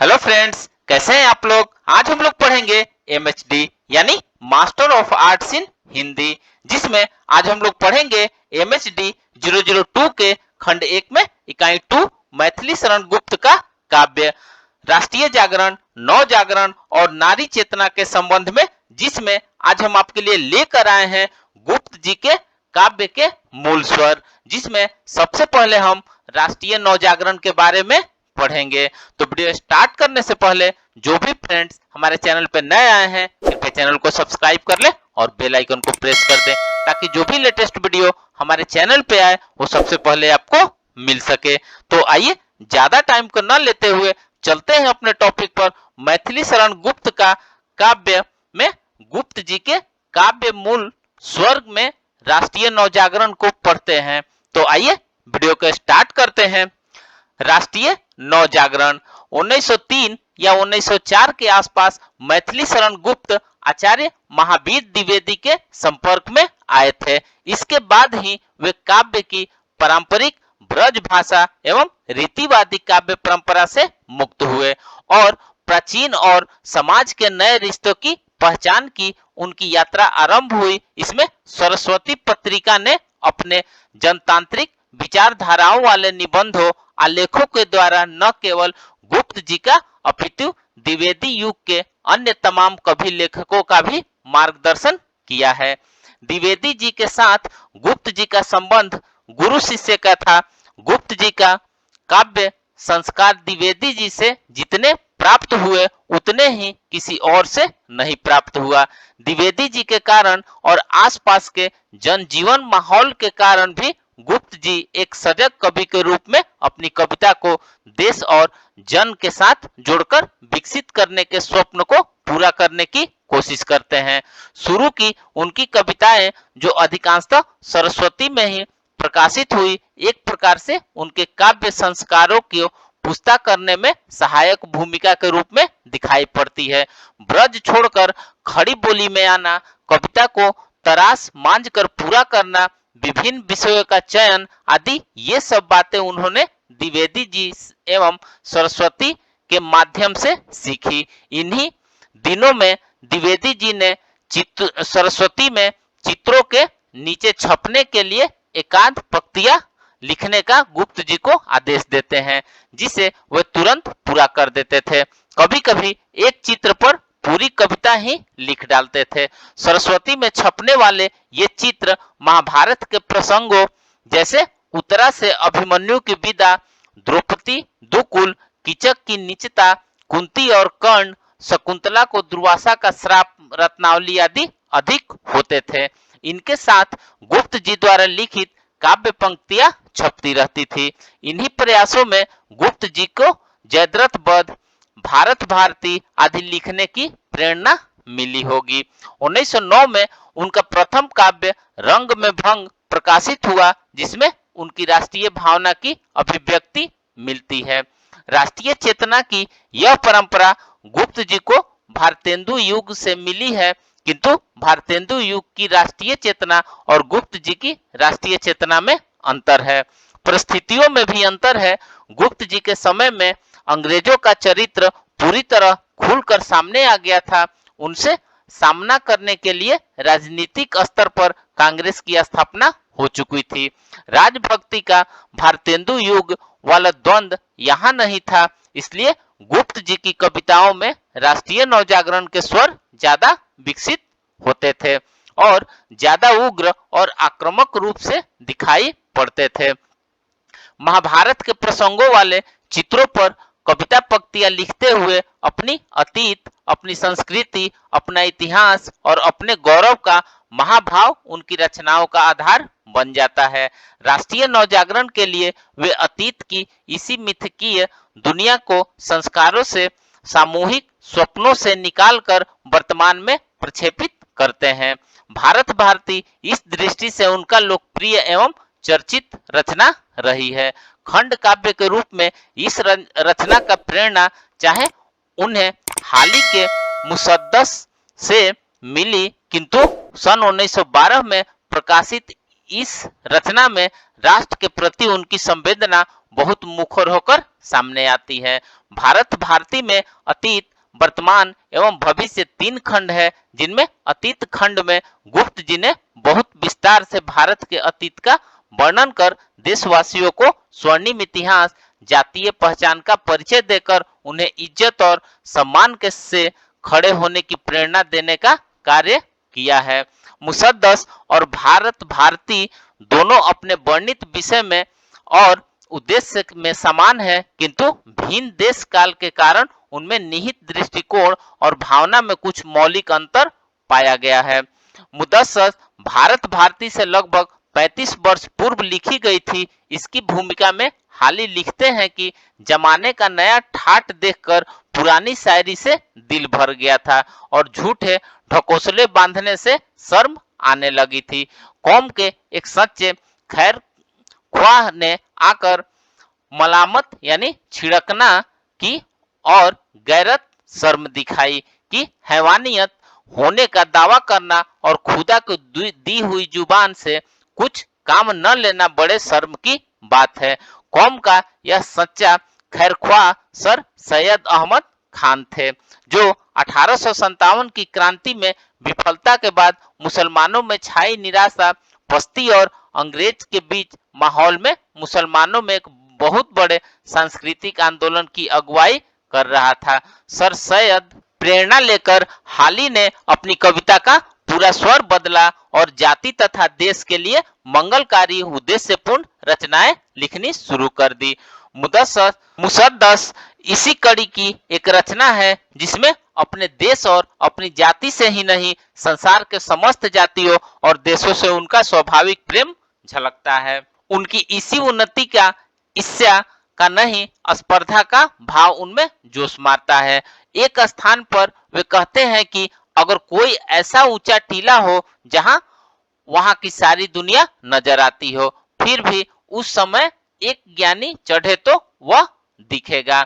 Hello friends, कैसे हैं आप लोग। आज हम लोग पढ़ेंगे एमएचडी यानी मास्टर ऑफ आर्ट्स इन हिंदी, जिसमें आज हम लोग पढ़ेंगे एमएचडी 002 के खंड 1 में इकाई 2 मैथिली शरण गुप्त का काव्य राष्ट्रीय जागरण, नव जागरण और नारी चेतना के संबंध में, जिसमें आज हम आपके लिए लेकर आए हैं गुप्त जी के काव्य के मूल स्वर, जिसमें सबसे पहले हम राष्ट्रीय नव जागरण के बारे में पढ़ेंगे। तो वीडियो स्टार्ट करने से पहले जो भी फ्रेंड्स हमारे चैनल पे नए आए हैं, कृपया चैनल को सब्सक्राइब कर ले और बेल आइकन को प्रेस कर दें, ताकि जो भी लेटेस्ट वीडियो हमारे चैनल पे आए वो सबसे पहले आपको मिल सके। तो आइए ज्यादा टाइम को न लेते हुए चलते हैं अपने टॉपिक पर। मैथिली शरण गुप्त का काव्य में गुप्त जी के काव्य मूल स्वर्ग में राष्ट्रीय नवजागरण को पढ़ते हैं। तो आइए वीडियो को स्टार्ट करते हैं। राष्ट्रीय नवजागरण 1903 या 1904 के आसपास मैथिली शरण गुप्त आचार्य महावीर द्विवेदी के संपर्क में आए थे। इसके बाद ही वे काव्य की पारंपरिक ब्रज भाषा एवं रीतिवादी काव्य परंपरा से मुक्त हुए और प्राचीन और समाज के नए रिश्तों की पहचान की उनकी यात्रा आरंभ हुई। इसमें सरस्वती पत्रिका ने अपने जनतांत्रिक विचारधाराओं वाले निबंधों आलेखों के द्वारा न केवल गुप्त जी का अपितु द्विवेदी युग के अन्य तमाम कवि लेखकों का भी मार्गदर्शन किया है। द्विवेदी जी के साथ गुप्त जी का संबंध गुरु शिष्य का था। गुप्त जी का काव्य संस्कार द्विवेदी जी से जितने प्राप्त हुए उतने ही किसी और से नहीं प्राप्त हुआ। द्विवेदी जी के कारण और आसपास के जनजीवन माहौल के कारण भी गुप्त जी एक सजग कवि के रूप में अपनी कविता को देश और जन के साथ जोड़कर विकसित करने के स्वप्न को पूरा करने की कोशिश करते हैं। शुरू की उनकी कविताएं जो अधिकांशतः सरस्वती में ही प्रकाशित हुई, एक प्रकार से उनके काव्य संस्कारों को पुष्टा करने में सहायक भूमिका के रूप में दिखाई पड़ती है। ब्रज छोड़कर खड़ी बोली में आना, कविता को तराश मांझ कर पूरा करना, विभिन्न विषयों का चयन आदि, ये सब बातें उन्होंने द्विवेदी जी एवं सरस्वती के माध्यम से सीखी। इन्हीं दिनों में द्विवेदी जी ने सरस्वती में चित्रों के नीचे छपने के लिए एकांत पंक्तियां लिखने का गुप्त जी को आदेश देते हैं, जिसे वे तुरंत पूरा कर देते थे। कभी कभी एक चित्र पर पूरी कविता ही लिख डालते थे। सरस्वती में छपने वाले ये चित्र महाभारत के प्रसंगों जैसे उत्तरा से अभिमन्यु की विदा, द्रौपदी दुकुल, कीचक की नीचता, कुंती और कर्ण, शकुंतला को दुर्वासा का श्राप, रत्नावली आदि अधिक होते थे। इनके साथ गुप्त जी द्वारा लिखित काव्य पंक्तियां छपती रहती थी। इन्हीं प्रयासों में गुप्त जी को जयद्रथ वध, भारत भारती आदि लिखने की प्रेरणा मिली होगी। 1909 में उनका प्रथम काव्य रंग में भंग प्रकाशित हुआ, जिसमें उनकी राष्ट्रीय भावना की अभिव्यक्ति मिलती है। राष्ट्रीय चेतना की यह परंपरा गुप्त जी को भारतेंदु युग से मिली है, किंतु भारतेंदु युग की राष्ट्रीय चेतना और गुप्त जी की राष्ट्रीय चेतना में अंतर है, परिस्थितियों में भी अंतर है। गुप्त जी के समय में अंग्रेजों का चरित्र पूरी तरह खुलकर सामने आ गया था। उनसे सामना करने के लिए राजनीतिक स्तर पर कांग्रेस की स्थापना हो चुकी थी। राजभक्ति का भारतेंदु युग वाला द्वंद यहाँ नहीं था, इसलिए गुप्त जी की कविताओं में राष्ट्रीय नवजागरण के स्वर ज्यादा विकसित होते थे और ज्यादा उग्र और आक्रामक रूप से दिखाई पड़ते थे। महाभारत के प्रसंगों वाले चित्रों पर कविता पंक्तियां लिखते हुए अपनी अतीत, अपनी संस्कृति, अपना इतिहास और अपने गौरव का महाभाव उनकी रचनाओं का आधार बन जाता है। राष्ट्रीय नवजागरण के लिए वे अतीत की इसी मिथकीय दुनिया को संस्कारों से, सामूहिक स्वप्नों से निकालकर वर्तमान में प्रक्षेपित करते हैं। भारत भारती इस दृष्टि से उनका लोकप्रिय एवं चर्चित रचना रही है। खंड काव्य के रूप में इस रचना का प्रेरणा चाहे उन्हें हाल ही के मुसद्दस से मिली, किंतु सन 1912 में प्रकाशित इस रचना में राष्ट्र के प्रति उनकी संवेदना बहुत मुखर होकर सामने आती है। भारत भारती में अतीत, वर्तमान एवं भविष्य तीन खंड है, जिनमें अतीत खंड में गुप्त जी ने बहुत विस्तार से भारत के अतीत का वर्णन कर देशवासियों को स्वर्णिम इतिहास, जातीय पहचान का परिचय देकर उन्हें इज्जत और सम्मान के से खड़े होने की प्रेरणा देने का कार्य किया है। मुसद्दस और भारत भारती दोनों अपने वर्णित विषय में और उद्देश्य में समान है, किंतु भिन्न देश काल के कारण उनमें निहित दृष्टिकोण और भावना में कुछ मौलिक अंतर पाया गया है। मुदस्सस भारत भारती से लगभग 35 वर्ष पूर्व लिखी गई थी। इसकी भूमिका में हाली लिखते हैं कि जमाने का नया ठाट देखकर पुरानी शायरी से दिल भर गया था और झूठे ढकोसले बांधने से शर्म आने लगी थी। कौम के एक सच्चे खैर ख्वाह ने आकर मलामत यानी छिड़कना की और गैरत शर्म दिखाई कि हैवानियत होने का दावा करना और खुदा को दी हुई जुबान से कुछ काम न लेना बड़े शर्म की बात है। कौम का यह सच्चा खैरख्वाह सर सैयद अहमद खान थे, जो 1857 की क्रांति में विफलता के बाद मुसलमानों में छाई निराशा, पस्ती और अंग्रेज के बीच माहौल में मुसलमानों में एक बहुत बड़े सांस्कृतिक आंदोलन की अगुवाई कर रहा था। सर सैयद प्रेरणा लेकर हाली ने अपनी कविता का पूरा स्वर बदला और जाति तथा देश के लिए मंगलकारी उद्देश्यपूर्ण रचनाएं लिखनी शुरू कर दी। मुसद्दस इसी कड़ी की एक रचना है, जिसमें अपने देश और अपनी जाति से ही नहीं, संसार के समस्त जातियों और देशों से उनका स्वाभाविक प्रेम झलकता है। उनकी इसी उन्नति का ईर्ष्या का नहीं, स्पर्धा का भाव उनमें जोश मारता है। एक स्थान पर वे कहते हैं कि अगर कोई ऐसा ऊंचा टीला हो जहां वहां की सारी दुनिया नजर आती हो, फिर भी उस समय एक ज्ञानी चढ़े तो वह दिखेगा।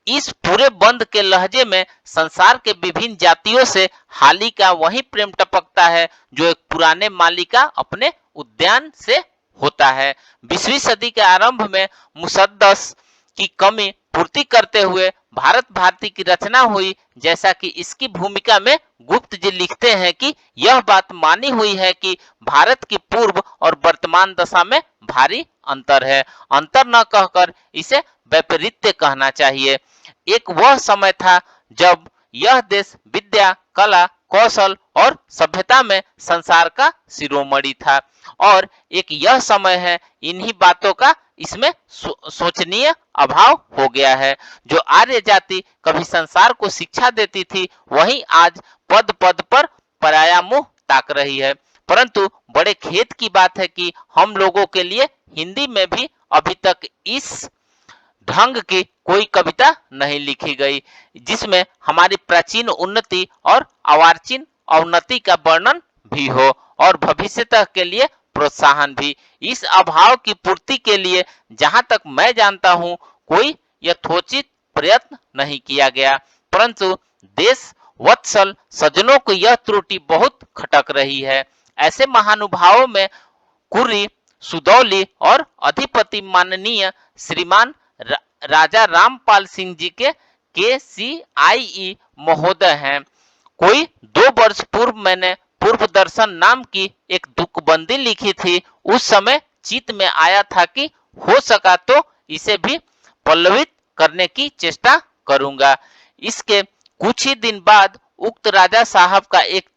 इस पूरे बंद के लहजे में संसार के विभिन्न जातियों से हाली का वही प्रेम टपकता है जो एक पुराने माली का अपने उद्यान से होता है। 20वीं सदी के आरंभ में मुसद्दस की कमी पूर्ति करते हुए भारत भारती की रचना हुई। जैसा कि इसकी भूमिका में गुप्त जी लिखते हैं कि यह बात मानी हुई है कि भारत की पूर्व और वर्तमान दशा में भारी अंतर है। अंतर न कहकर इसे वैपरीत्य कहना चाहिए। एक वह समय था जब यह देश विद्या, कला, कौशल और सभ्यता में संसार का शिरोमणि था, और एक यह समय है इन्हीं बातों का इसमें सोचनीय अभाव हो गया है। जो आर्य जाति कभी संसार को शिक्षा देती थी, वही आज पद पद पर पराया मुंह ताक रही है। परंतु बड़े खेद की बात है कि हम लोगों के लिए हिंदी में भी अभी तक इस ढंग की कोई कविता नहीं लिखी गई, जिसमें हमारी प्राचीन उन्नति और अर्वाचीन अवनति का वर्णन भी हो और भविष्यतः के लिए प्रोत्साहन भी। इस अभाव की पूर्ति के लिए जहां तक मैं जानता हूं, कोई यथोचित प्रयत्न नहीं किया गया, परंतु देश वत्सल सज्जनों को यह त्रुटि बहुत खटक रही है। ऐसे महानुभावों में कुर्री, सुदौली और अधिपति माननीय श्रीमान राजा रामपाल सिंह जी के KCIE महोदय हैं। कोई 2 वर्ष पूर्व मैंने पूर्व दर्शन नाम की एक तुकबंदी लिखी थी। उस समय चित्त में आया था कि हो सका तो इसे भी पल्लवित करने की चेष्टा करूंगा। इसके कुछ ही दिन बाद उक्त राजा साहब का एक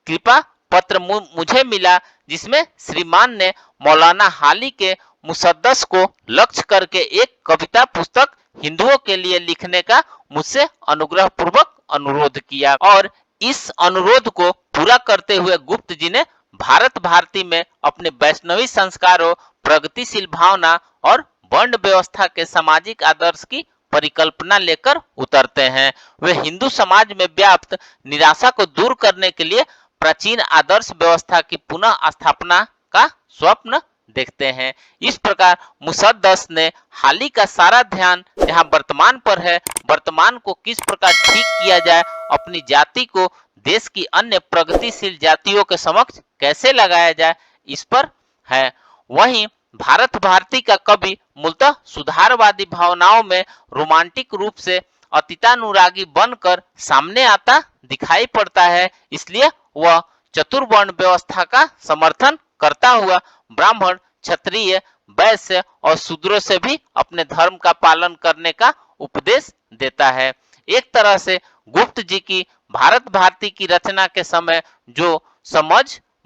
कृपा पत्र मुझे मिला, जिसमें श्रीमान ने मौलाना हाली के मुसद्दस को लक्ष्य करके एक कविता पुस्तक हिंदुओं के लिए लिखने का मुझसे अनुग्रह पूर्वक अनुरोध किया, और इस अनुरोध को पूरा करते हुए गुप्त जी ने भारत भारती में अपने वैष्णवी संस्कारों, प्रगतिशील भावना और वर्ण व्यवस्था के सामाजिक आदर्श की परिकल्पना लेकर उतरते हैं। वे हिंदू समाज में व्याप्त निराशा को दूर करने के लिए प्राचीन आदर्श व्यवस्था की पुनः स्थापना का स्वप्न देखते हैं। इस प्रकार मुसद्दस ने हाली का सारा ध्यान जहां वर्तमान पर है, वर्तमान को किस प्रकार ठीक किया जाए, अपनी जाति को देश की अन्य प्रगतिशील जातियों के समक्ष कैसे लगाया जाए, इस पर है। वहीं भारत भारती का कवि मूलतः सुधारवादी भावनाओं में रोमांटिक रूप से अतीतानुरागी बनकर सामने आता दिखाई पड़ता है। इसलिए वह चतुर्वर्ण व्यवस्था का समर्थन करता हुआ ब्राह्मण, क्षत्रिय, वैश्य और शूद्रों से भी अपने धर्म का पालन करने का उपदेश देता है। एक तरह से गुप्त जी की भारत भारती की रचना के समय जो समझ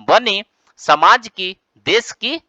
बनी, समाज की, देश की,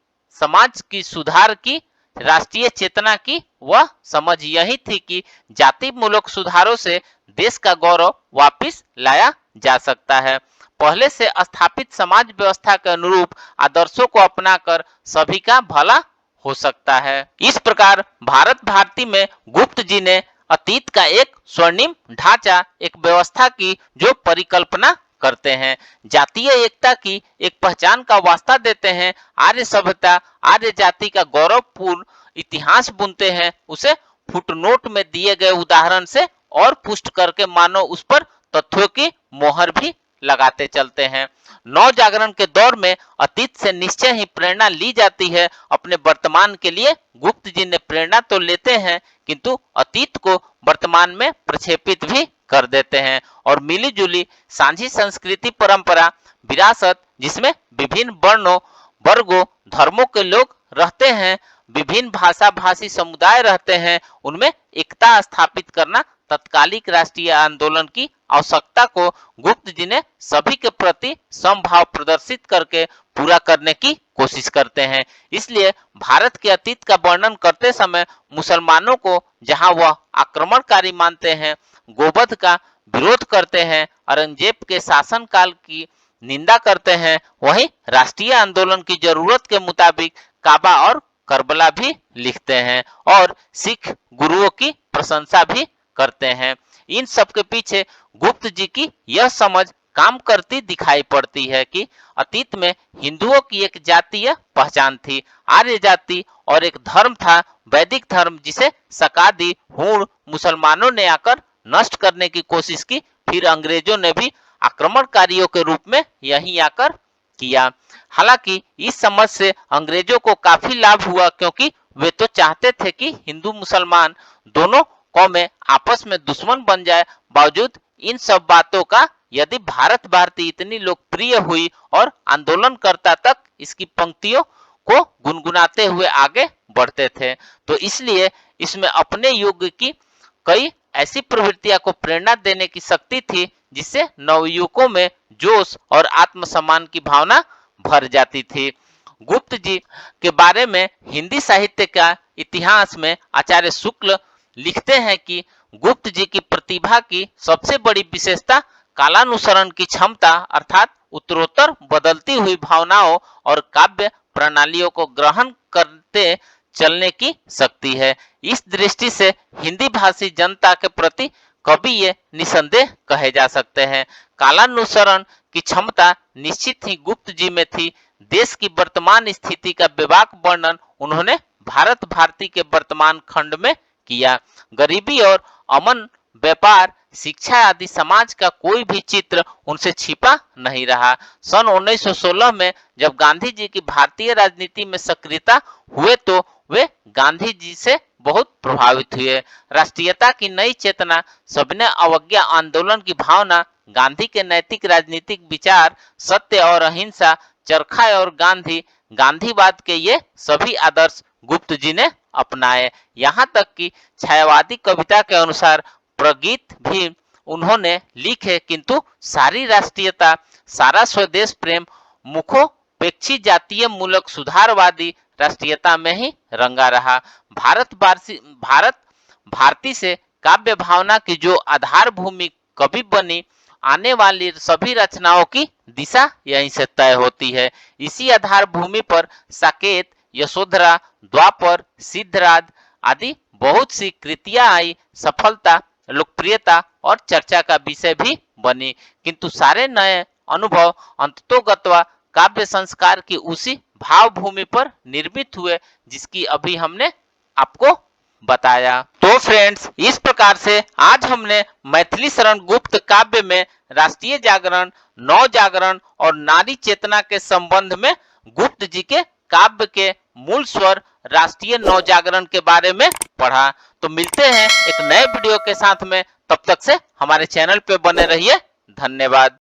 समाज की सुधार की, राष्ट्रीय चेतना की, वह समझ यही थी कि जाति मूलक सुधारों से देश का गौरव वापिस लाया जा सकता है। पहले से स्थापित समाज व्यवस्था के अनुरूप आदर्शों को अपनाकर सभी का भला हो सकता है। इस प्रकार भारत भारती में गुप्त जी ने अतीत का एक स्वर्णिम ढांचा, एक व्यवस्था की जो परिकल्पना करते हैं, जातीय एकता की एक पहचान का वास्ता देते हैं, आर्य सभ्यता, आर्य जाति का गौरवपूर्ण इतिहास बुनते हैं, उसे फुटनोट में दिए गए उदाहरण से और पुष्ट करके मानो उस पर तथ्यों की मोहर भी लगाते चलते हैं। नव जागरण के दौर में अतीत से निश्चय ही प्रेरणा ली जाती है। अपने वर्तमान के लिए गुप्त जी ने प्रेरणा तो लेते हैं, किंतु अतीत को वर्तमान में प्रक्षेपित भी कर देते हैं और मिली जुली सांझी संस्कृति, परंपरा, विरासत, जिसमें विभिन्न वर्णों, वर्गों, धर्मों के लोग रहते हैं, विभिन्न भाषा भाषी समुदाय रहते हैं, उनमें एकता स्थापित करना तत्कालिक राष्ट्रीय आंदोलन की आवश्यकता को गुप्त जी ने सभी के प्रति समभाव प्रदर्शित करके पूरा करने की कोशिश करते हैं। इसलिए भारत के अतीत का वर्णन करते समय मुसलमानों को जहां वह आक्रमणकारी मानते हैं, गोवध का विरोध करते हैं, औरंगजेब के शासनकाल की निंदा करते हैं, वहीं राष्ट्रीय आंदोलन की जरूरत के मुताबिक काबा और करबला भी लिखते हैं और सिख गुरुओं की प्रशंसा भी करते हैं। इन सब के पीछे गुप्त जी की यह समझ काम करती दिखाई पड़ती है कि अतीत में हिंदुओं की एक जातीय पहचान थी, आर्य जाति, और एक धर्म था वैदिक धर्म, जिसे सकादी हूण मुसलमानों ने आकर नष्ट करने की कोशिश की। फिर अंग्रेजों ने भी आक्रमणकारियों के रूप में यहीं आकर किया। हालांकि इस समझ से अंग्रेजों को काफी लाभ हुआ, क्योंकि वे तो चाहते थे कि हिंदू मुसलमान दोनों कौमें आपस में दुश्मन बन जाए। बावजूद इन सब बातों का यदि भारत भारती इतनी लोकप्रिय हुई और आंदोलनकर्ता तक इसकी पंक्तियों को गुनगुनाते हुए आगे बढ़ते थे, तो इसलिए इसमें अपने युग की कई ऐसी प्रवृत्तियां को प्रेरणा देने की शक्ति थी, जिससे नवयुवकों में जोश और आत्मसम्मान की भावना भर जाती थी। गुप्त जी के बारे में हिंदी साहित्य का इतिहास में आचार्य शुक्ल लिखते हैं कि गुप्त जी की प्रतिभा की सबसे बड़ी विशेषता कालानुसरण की क्षमता, अर्थात उत्तरोत्तर बदलती हुई भावनाओं और काव्य प्रणालियों को ग्रहण करते चलने की शक्ति है। इस दृष्टि से हिंदी भाषी जनता के प्रति कवि ये निसंदेह कहे जा सकते हैं। कालानुसरण की क्षमता निश्चित ही गुप्त जी में थी। देश की वर्तमान स्थिति का बेबाक वर्णन उन्होंने भारत भारती के वर्तमान खंड में किया। गरीबी और अमन, व्यापार, शिक्षा आदि समाज का कोई भी चित्र उनसे छिपा नहीं रहा। सन 1916 में जब गांधी जी की भारतीय राजनीति में सक्रियता हुए तो वे गांधी जी से बहुत प्रभावित हुए। राष्ट्रीयता की नई चेतना, सविनय अवज्ञा आंदोलन की भावना, गांधी के नैतिक राजनीतिक विचार, सत्य और अहिंसा, चरखा और गांधी, गांधीवाद के ये सभी आदर्श गुप्त जी ने अपनाए। यहाँ तक कि छायावादी कविता के अनुसार प्रगीत भी उन्होंने लिखे, किंतु सारी राष्ट्रीयता, सारा स्वदेश प्रेम मुखोपेक्षी जातीय मूलक सुधारवादी राष्ट्रीयता में ही रंगा रहा। भारत भारती से काव्य भावना की जो आधार भूमि कवि बनी, आने वाली सभी रचनाओं की दिशा यहीं से तय होती है। इसी आधार भूमि पर साकेत, यशोधरा, द्वापर, सिद्धराज आदि बहुत सी कृतियां आई, सफलता, लोकप्रियता और चर्चा का विषय भी बनी, किंतु सारे नए अनुभव अंततोगत्वा काव्य संस्कार की उसी भाव भूमि पर निर्मित हुए, जिसकी अभी हमने आपको बताया। तो फ्रेंड्स, इस प्रकार से आज हमने मैथिली शरण गुप्त काव्य में राष्ट्रीय जागरण, नव जागरण और नारी चेतना के संबंध में गुप्त जी के काव्य के मूल स्वर राष्ट्रीय नवजागरण के बारे में पढ़ा। तो मिलते हैं एक नए वीडियो के साथ में, तब तक से हमारे चैनल पे बने रहिए। धन्यवाद।